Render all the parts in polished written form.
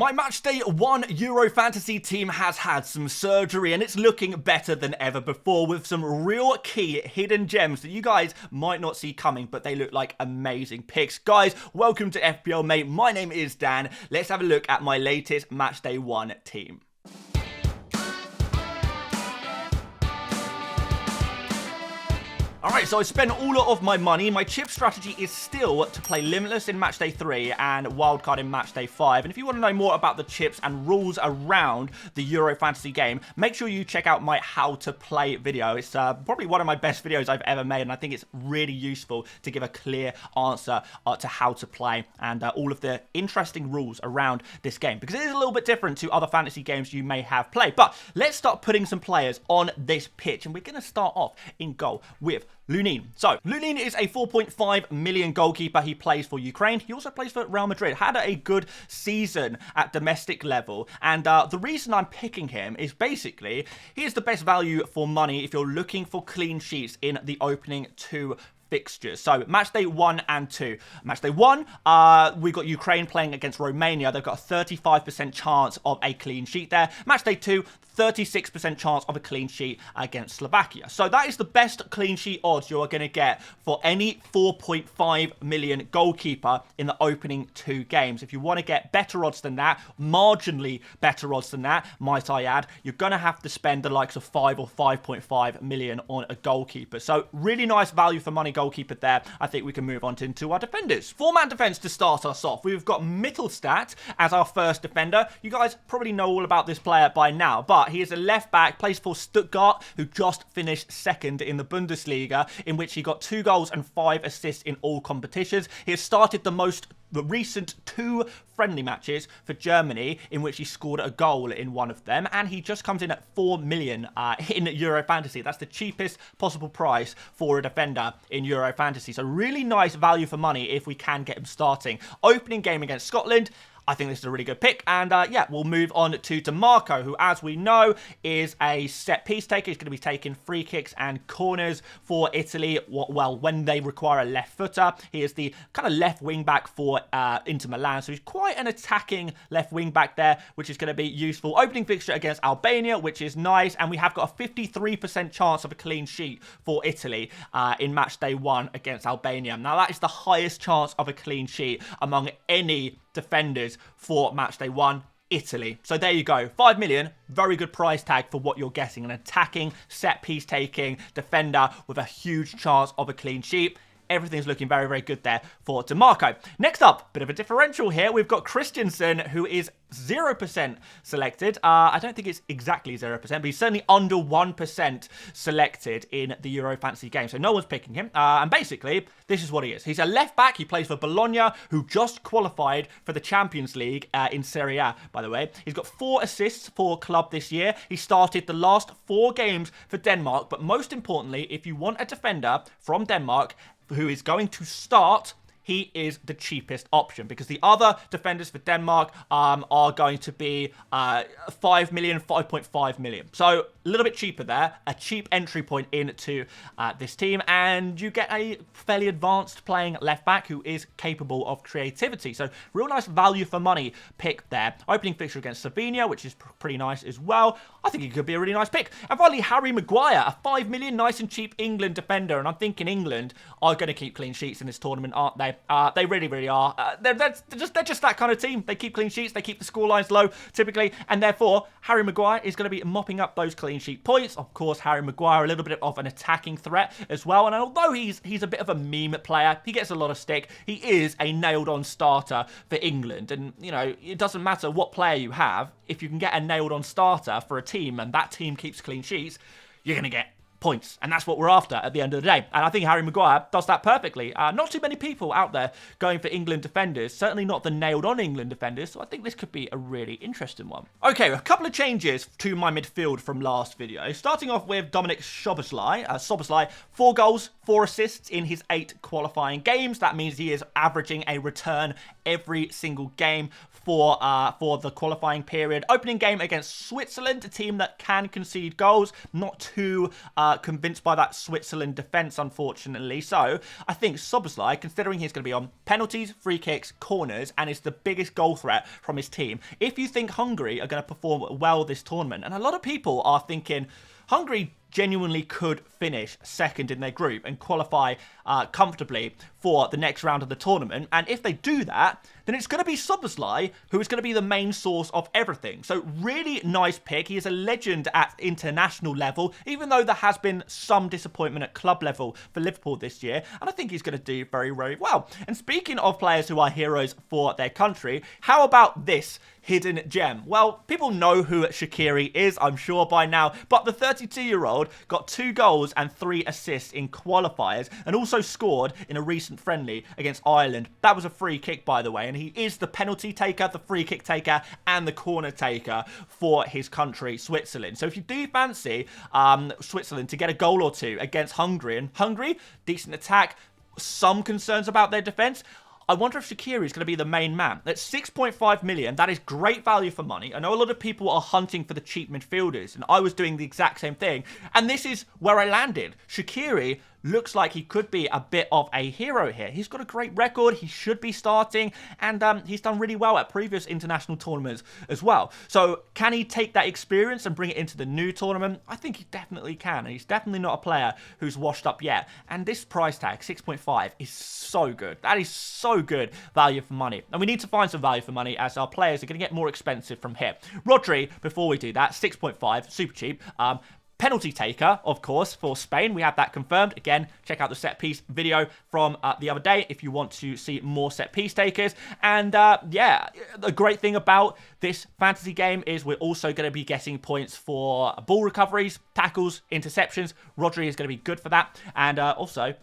My Matchday 1 Euro fantasy team has had some surgery and it's looking better than ever before with some real key hidden gems that you guys might not see coming, but they look like amazing picks. Guys, welcome to FPL Mate. My name is Dan. Let's have a look at my latest Matchday 1 team. Alright, so I spent all of my money. My chip strategy is still to play Limitless in Matchday 3 and Wildcard in Matchday 5. And if you want to know more about the chips and rules around the Euro fantasy game, make sure you check out my How to Play video. It's probably one of my best videos I've ever made, and I think it's really useful to give a clear answer to how to play and all of the interesting rules around this game, because it is a little bit different to other fantasy games you may have played. But let's start putting some players on this pitch, and we're going to start off in goal with Lunin. So, Lunin is a 4.5 million goalkeeper. He plays for Ukraine. He also plays for Real Madrid. Had a good season at domestic level. And the reason I'm picking him is basically, he is the best value for money if you're looking for clean sheets in the opening two fixtures. So, Matchday 1 and 2. Matchday 1, we've got Ukraine playing against Romania. They've got a 35% chance of a clean sheet there. Matchday 2, 36% chance of a clean sheet against Slovakia. So that is the best clean sheet odds you are going to get for any 4.5 million goalkeeper in the opening two games. If you want to get better odds than that, marginally better odds than that, might I add, you're going to have to spend the likes of 5 or 5.5 million on a goalkeeper. So really nice value for money goalkeeper there. I think we can move on into our defenders. Four-man defense to start us off. We've got Mittelstadt as our first defender. You guys probably know all about this player by now, but he is a left back, plays for Stuttgart, who just finished second in the Bundesliga, in which he got 2 goals and 5 assists in all competitions. He has started the recent 2 friendly matches for Germany, in which he scored a goal in one of them, and he just comes in at 4 million in Euro Fantasy. That's the cheapest possible price for a defender in Euro Fantasy. So really nice value for money if we can get him starting. Opening game against Scotland, I think this is a really good pick. And yeah, we'll move on to DeMarco, who, as we know, is a set piece taker. He's going to be taking free kicks and corners for Italy, well, when they require a left footer. He is the kind of left wing back for Inter Milan. So he's quite an attacking left wing back there, which is going to be useful. Opening fixture against Albania, which is nice. And we have got a 53% chance of a clean sheet for Italy in Matchday 1 against Albania. Now, that is the highest chance of a clean sheet among any defenders for Matchday 1, Italy. So there you go, 5 million, very good price tag for what you're getting. An attacking, set-piece taking defender with a huge chance of a clean sheet. Everything's looking very, very good there for DeMarco. Next up, bit of a differential here. We've got Christensen, who is 0% selected. I don't think it's exactly 0%, but he's certainly under 1% selected in the Euro Fantasy game. So no one's picking him. And basically, this is what he is. He's a left back. He plays for Bologna, who just qualified for the Champions League in Serie A, by the way. He's got 4 assists for club this year. He started the last 4 games for Denmark. But most importantly, if you want a defender from Denmark who is going to start, he is the cheapest option, because the other defenders for Denmark are going to be 5 million, 5.5 million. So a little bit cheaper there, a cheap entry point into this team, and you get a fairly advanced playing left back who is capable of creativity. So real nice value for money pick there. Opening fixture against Slovenia, which is pretty nice as well. I think it could be a really nice pick. And finally, Harry Maguire, a 5 million nice and cheap England defender, and I'm thinking England are going to keep clean sheets in this tournament, aren't they? They really, really are. They're just that kind of team. They keep clean sheets. They keep the scorelines low, typically. And therefore, Harry Maguire is going to be mopping up those clean sheet points. Of course, Harry Maguire, a little bit of an attacking threat as well. And although he's a bit of a meme player, he gets a lot of stick, he is a nailed-on starter for England. And, you know, it doesn't matter what player you have. If you can get a nailed-on starter for a team and that team keeps clean sheets, you're going to get points, and that's what we're after at the end of the day. And I think Harry Maguire does that perfectly. Not too many people out there going for England defenders, certainly not the nailed-on England defenders, so I think this could be a really interesting one. Okay, a couple of changes to my midfield from last video. Starting off with Dominik Szoboszlai, 4 goals, 4 assists in his 8 qualifying games. That means he is averaging a return every single game for the qualifying period. Opening game against Switzerland, a team that can concede goals. Not too convinced by that Switzerland defence, unfortunately. So I think Szoboszlai, considering he's going to be on penalties, free kicks, corners, and is the biggest goal threat from his team. If you think Hungary are going to perform well this tournament, and a lot of people are thinking Hungary genuinely could finish second in their group and qualify comfortably for the next round of the tournament. And if they do that, then it's going to be Szoboszlai who is going to be the main source of everything. So really nice pick. He is a legend at international level, even though there has been some disappointment at club level for Liverpool this year. And I think he's going to do very, very well. And speaking of players who are heroes for their country, how about this hidden gem? Well, people know who Shaqiri is, I'm sure by now, but the 32-year-old got 2 goals and 3 assists in qualifiers and also scored in a recent friendly against Ireland. That was a free kick, by the way, and he is the penalty taker, the free kick taker, and the corner taker for his country, Switzerland. So if you do fancy Switzerland to get a goal or 2 against Hungary, and Hungary, decent attack, some concerns about their defence, I wonder if Shaqiri is going to be the main man. At 6.5 million, that is great value for money. I know a lot of people are hunting for the cheap midfielders, and I was doing the exact same thing. And this is where I landed. Shaqiri looks like he could be a bit of a hero here. He's got a great record. He should be starting, and he's done really well at previous international tournaments as well. So can he take that experience and bring it into the new tournament? I think he definitely can, and he's definitely not a player who's washed up yet. And this price tag, 6.5, is so good. That is so good value for money. And we need to find some value for money as our players are going to get more expensive from here. Rodri, before we do that, 6.5, super cheap. Penalty taker, of course, for Spain. We have that confirmed. Again, check out the set piece video from the other day if you want to see more set piece takers. And yeah, the great thing about this fantasy game is we're also going to be getting points for ball recoveries, tackles, interceptions. Rodri is going to be good for that. And also,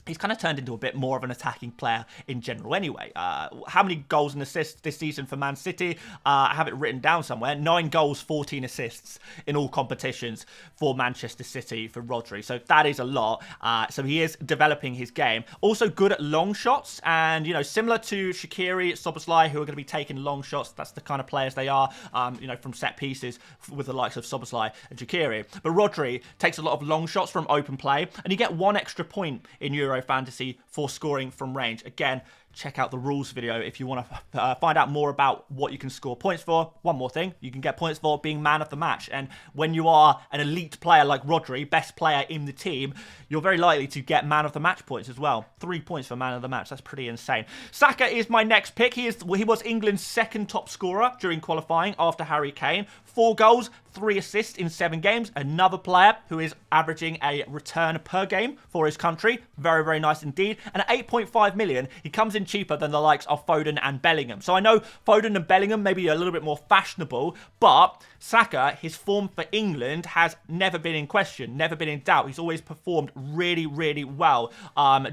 he's kind of turned into a bit more of an attacking player in general anyway. How many goals and assists this season for Man City? I have it written down somewhere. 9 goals, 14 assists in all competitions for Manchester City for Rodri. So that is a lot. So he is developing his game. Also good at long shots. And, you know, similar to Shaqiri, Szoboszlai, who are going to be taking long shots. That's the kind of players they are, you know, from set pieces with the likes of Szoboszlai and Shaqiri. But Rodri takes a lot of long shots from open play. And you get 1 extra point in Euro Fantasy for scoring from range. Again, check out the rules video if you want to find out more about what you can score points for. One more thing, you can get points for being man of the match. And when you are an elite player like Rodri, best player in the team, you're very likely to get man of the match points as well. 3 points for man of the match. That's pretty insane. Saka is my next pick. He was England's second top scorer during qualifying after Harry Kane. 4 goals, 3 assists in 7 games. Another player who is averaging a return per game for his country. Very, very nice indeed. And at 8.5 million, he comes in cheaper than the likes of Foden and Bellingham. So I know Foden and Bellingham may be a little bit more fashionable, but Saka, his form for England has never been in question, never been in doubt. He's always performed really, really well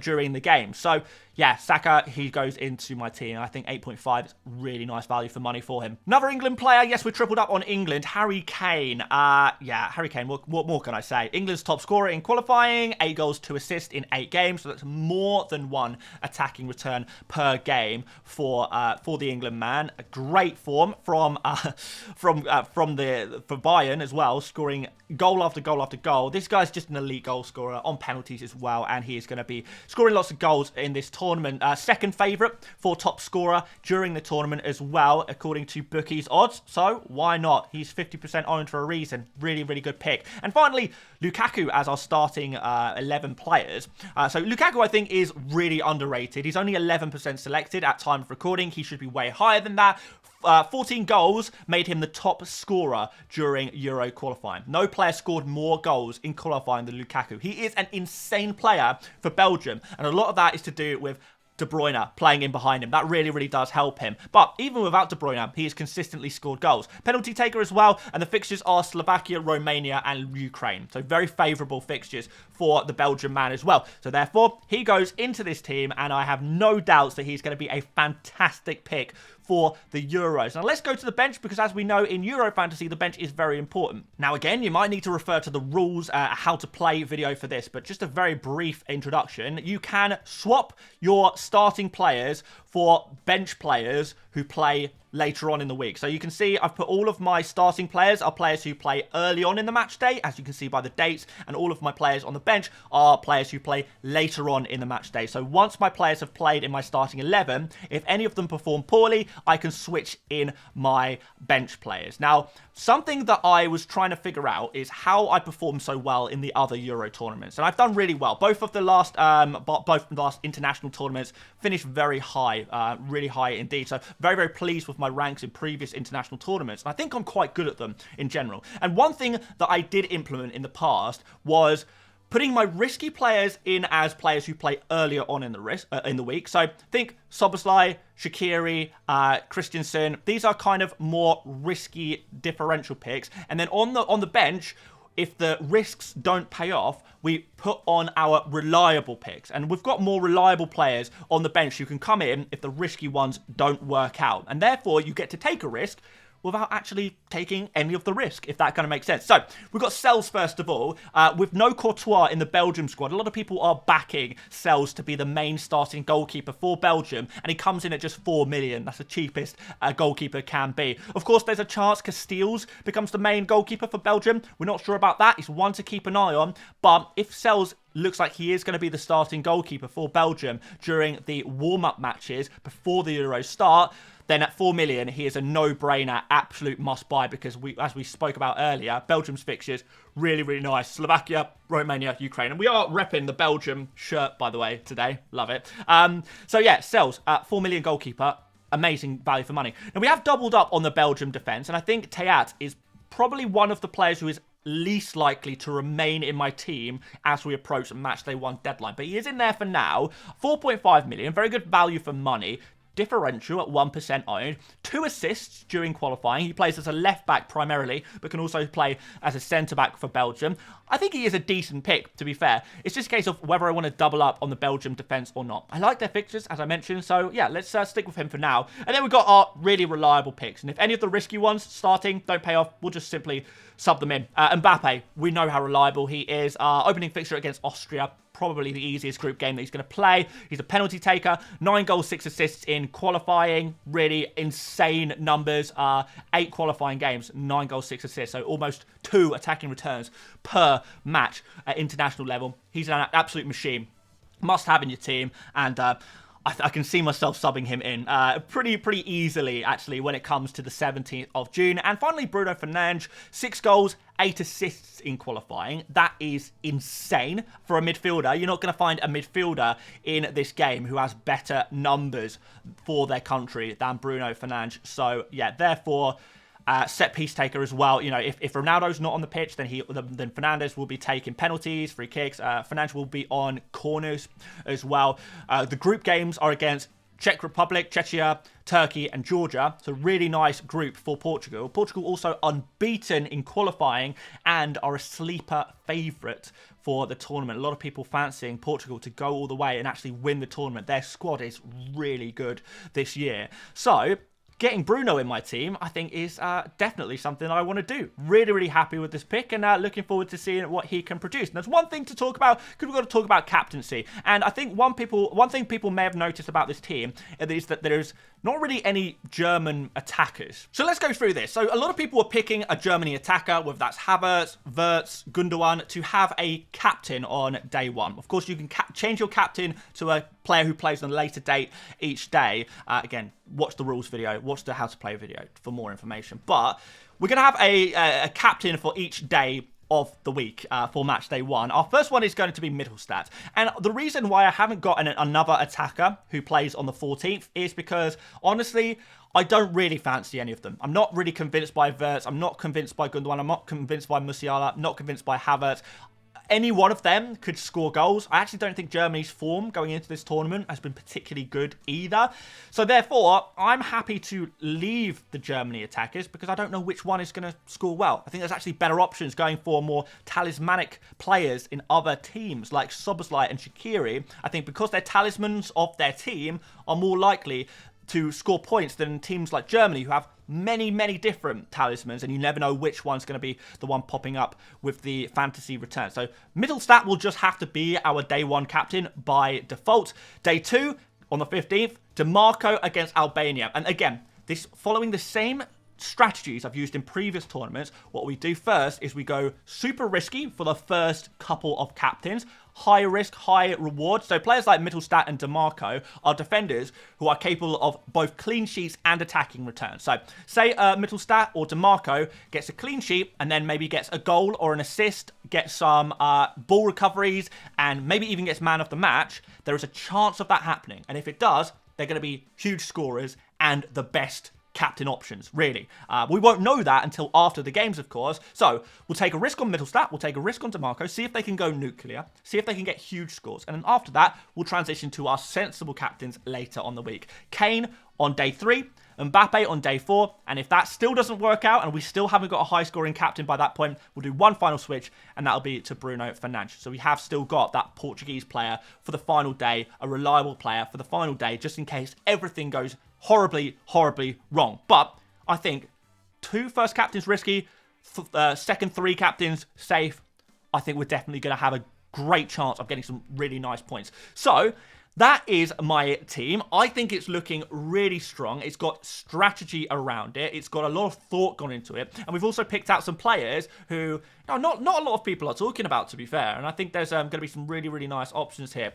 during the game. So yeah, Saka, he goes into my team. I think 8.5 is really nice value for money for him. Another England player. Yes, we tripled up on England. Harry Kane. Yeah, Harry Kane. What more can I say? England's top scorer in qualifying. 8 goals, 2 assists in 8 games. So that's more than 1 attacking return per game for the England man. A great form from Bayern as well, scoring goal after goal after goal. This guy's just an elite goal scorer on penalties as well, and he is going to be scoring lots of goals in this tournament. Second favourite for top scorer during the tournament as well, according to bookies odds. So why not? He's 50% owned for a reason. Really, really good pick. And finally, Lukaku as our starting 11 players. So Lukaku, I think, is really underrated. He's only 11% selected at time of recording. He should be way higher than that. 14 goals made him the top scorer during Euro qualifying. No player scored more goals in qualifying than Lukaku. He is an insane player for Belgium, and a lot of that is to do with De Bruyne playing in behind him. That really, really does help him. But even without De Bruyne, he has consistently scored goals. Penalty taker as well, and the fixtures are Slovakia, Romania, and Ukraine. So very favourable fixtures for the Belgian man as well. So therefore, he goes into this team, and I have no doubts that he's going to be a fantastic pick for the Euros. Now let's go to the bench, because as we know in Euro Fantasy, the bench is very important. Now again, you might need to refer to the rules, how to play video for this, but just a very brief introduction. You can swap your starting players for bench players who play later on in the week. So you can see I've put all of my starting players are players who play early on in the match day, as you can see by the dates, and all of my players on the bench are players who play later on in the match day. So once my players have played in my starting 11, if any of them perform poorly, I can switch in my bench players. Now, something that I was trying to figure out is how I performed so well in the other Euro tournaments, and I've done really well. Both of the last international tournaments finished very high, really high indeed. So very, very pleased with my ranks in previous international tournaments. And I think I'm quite good at them in general. And one thing that I did implement in the past was putting my risky players in as players who play earlier on in the week. So think Szoboszlai, Shaqiri, Christensen. These are kind of more risky differential picks. And then on the bench, if the risks don't pay off, we put on our reliable picks. And we've got more reliable players on the bench who can come in if the risky ones don't work out. And therefore, you get to take a risk without actually taking any of the risk, if that kind of makes sense. So, we've got Sels first of all. With no Courtois in the Belgium squad, a lot of people are backing Sels to be the main starting goalkeeper for Belgium, and he comes in at just 4 million. That's the cheapest a goalkeeper can be. Of course, there's a chance Casteels becomes the main goalkeeper for Belgium. We're not sure about that. It's one to keep an eye on. But if Sels looks like he is going to be the starting goalkeeper for Belgium during the warm-up matches before the Euros start, then at 4 million, he is a no-brainer, absolute must-buy, because as we spoke about earlier, Belgium's fixtures, really, really nice. Slovakia, Romania, Ukraine. And we are repping the Belgium shirt, by the way, today. Love it. So yeah, Sels, 4 million goalkeeper, amazing value for money. Now, we have doubled up on the Belgium defence, and I think Teat is probably one of the players who is least likely to remain in my team as we approach matchday 1 deadline. But he is in there for now. 4.5 million, very good value for money. Differential at 1% owned, 2 assists during qualifying. He plays as a left-back primarily, but can also play as a centre-back for Belgium. I think he is a decent pick, to be fair. It's just a case of whether I want to double up on the Belgium defence or not. I like their fixtures, as I mentioned, so yeah, let's stick with him for now. And then we've got our really reliable picks, and if any of the risky ones starting don't pay off, we'll just simply sub them in. Mbappe, we know how reliable he is. Opening fixture against Austria, probably the easiest group game that he's going to play. He's a penalty taker, 9 goals, 6 assists in qualifying, really insane numbers. 8 qualifying games, 9 goals, 6 assists, so almost 2 attacking returns per match at international level. He's an absolute machine. Must have in your team, and I can see myself subbing him in pretty easily, actually, when it comes to the 17th of June. And finally, Bruno Fernandes, 6 goals, 8 assists in qualifying. That is insane for a midfielder. You're not going to find a midfielder in this game who has better numbers for their country than Bruno Fernandes. So, yeah, therefore, set piece taker as well. You know, if Ronaldo's not on the pitch, then Fernandes will be taking penalties, free kicks. Fernandes will be on corners as well. The group games are against Czech Republic, Czechia, Turkey and Georgia. So really nice group for Portugal. Portugal also unbeaten in qualifying and are a sleeper favourite for the tournament. A lot of people fancying Portugal to go all the way and actually win the tournament. Their squad is really good this year. So getting Bruno in my team, I think, is definitely something I want to do. Really, really happy with this pick, and looking forward to seeing what he can produce. And there's one thing to talk about, because we've got to talk about captaincy. And I think one thing people may have noticed about this team is that there's not really any German attackers. So let's go through this. So a lot of people are picking a Germany attacker, whether that's Havertz, Wirtz, Gundogan, to have a captain on day 1. Of course, you can change your captain to a player who plays on a later date each day. Again, watch the rules video, watch the how to play video for more information. But we're going to have a captain for each day of the week for match day 1. Our first one is going to be Mittelstadt. And the reason why I haven't got another attacker who plays on the 14th is because, honestly, I don't really fancy any of them. I'm not really convinced by Wirtz. I'm not convinced by Gundogan. I'm not convinced by Musiala. I'm not convinced by Havertz. Any one of them could score goals. I actually don't think Germany's form going into this tournament has been particularly good either. So therefore, I'm happy to leave the Germany attackers because I don't know which one is going to score well. I think there's actually better options going for more talismanic players in other teams like Szoboszlai and Shaqiri. I think because they're talismans of their team are more likely to score points than teams like Germany, who have many, many different talismans, and you never know which one's going to be the one popping up with the fantasy return. So Mittelstadt will just have to be our day 1 captain by default. Day 2, on the 15th, DeMarco against Albania. And again, this following the same strategies I've used in previous tournaments. What we do first is we go super risky for the first couple of captains. High risk, high reward. So players like Mittelstadt and DeMarco are defenders who are capable of both clean sheets and attacking returns. So say Mittelstadt or DeMarco gets a clean sheet and then maybe gets a goal or an assist, gets some ball recoveries, and maybe even gets man of the match. There is a chance of that happening. And if it does, they're going to be huge scorers and the best captain options, really. We won't know that until after the games, of course. So we'll take a risk on Mittelstadt, we'll take a risk on DeMarco, see if they can go nuclear, see if they can get huge scores. And then after that, we'll transition to our sensible captains later on the week. Kane on day 3, Mbappe on day 4, and if that still doesn't work out and we still haven't got a high-scoring captain by that point, we'll do one final switch, and that'll be to Bruno Fernandes. So we have still got that Portuguese player for the final day, a reliable player for the final day, just in case everything goes horribly, horribly wrong. But I think 2 first captains risky, second 3 captains safe. I think we're definitely going to have a great chance of getting some really nice points. So that is my team. I think it's looking really strong. It's got strategy around it. It's got a lot of thought gone into it. And we've also picked out some players who not a lot of people are talking about, to be fair. And I think there's going to be some really, really nice options here.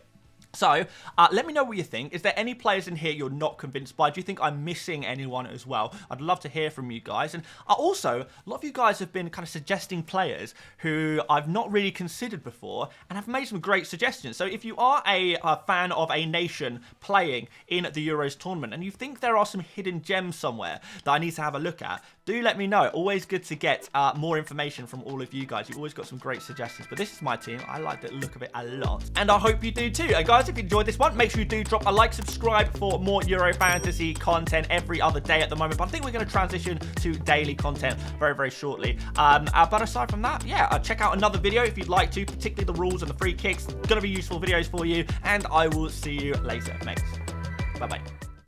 So, let me know what you think. Is there any players in here you're not convinced by? Do you think I'm missing anyone as well? I'd love to hear from you guys. And also, a lot of you guys have been kind of suggesting players who I've not really considered before and have made some great suggestions. So, if you are a fan of a nation playing in the Euros tournament and you think there are some hidden gems somewhere that I need to have a look at, do let me know. Always good to get more information from all of you guys. You've always got some great suggestions. But this is my team. I like the look of it a lot. And I hope you do too. Guys, if you enjoyed this one, make sure you do drop a like, subscribe for more Euro fantasy content every other day at the moment. But I think we're going to transition to daily content very, very shortly. But aside from that, yeah, check out another video if you'd like to, particularly the rules and the free kicks. Going to be useful videos for you. And I will see you later, mates. Bye-bye.